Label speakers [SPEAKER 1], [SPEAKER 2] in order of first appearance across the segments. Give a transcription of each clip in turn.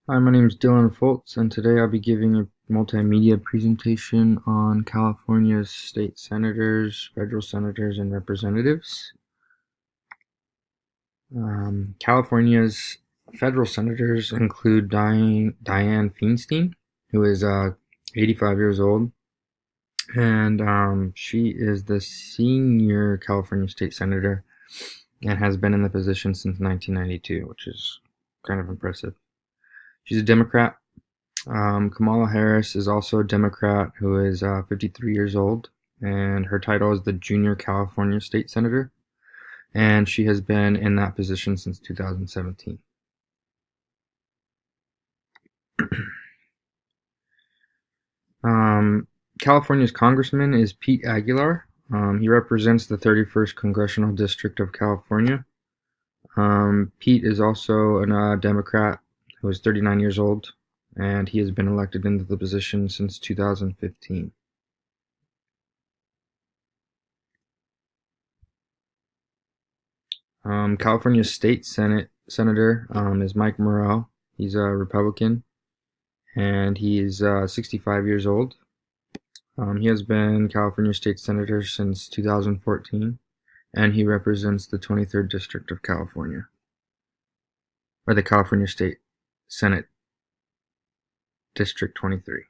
[SPEAKER 1] Hi, my name is Dylan Foltz, and today I'll be giving a multimedia presentation on California's state senators, federal senators, and representatives. California's federal senators include Dianne Feinstein, who is 85 years old, and she is the senior California state senator and has been in the position since 1992, which is kind of impressive. She's a Democrat. Kamala Harris is also a Democrat who is 53 years old, and her title is the Junior California State Senator, and she has been in that position since 2017. Um, California's congressman is Pete Aguilar. He represents the 31st Congressional District of California. Pete is also a Democrat who is 39 years old, and he has been elected into the position since 2015. California State Senate Senator is Mike Morrell. He's a Republican, and he is 65 years old. He has been California State Senator since 2014, and he represents the 23rd District of California, or the California State Senate District 23.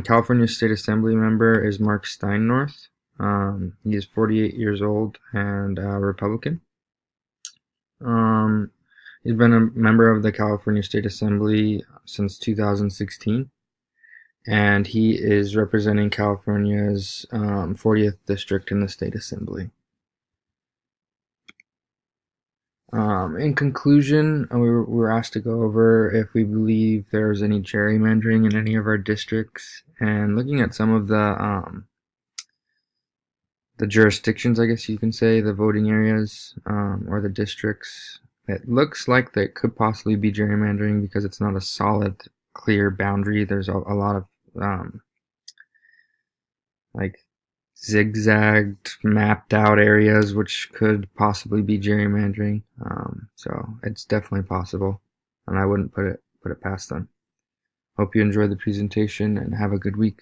[SPEAKER 1] California State Assembly member is Mark Steinnorth. He is 48 years old and a Republican. Um, he's been a member of the California State Assembly since 2016, and he is representing California's 40th district in the State Assembly. In conclusion, we were asked to go over if we believe there's any gerrymandering in any of our districts, and looking at some of the jurisdictions, I guess you can say, the voting areas or the districts. It looks like there could possibly be gerrymandering because it's not a solid, clear boundary. There's a lot of like zigzagged, mapped out areas which could possibly be gerrymandering. So it's definitely possible, and I wouldn't put it past them. Hope you enjoyed the presentation and have a good week.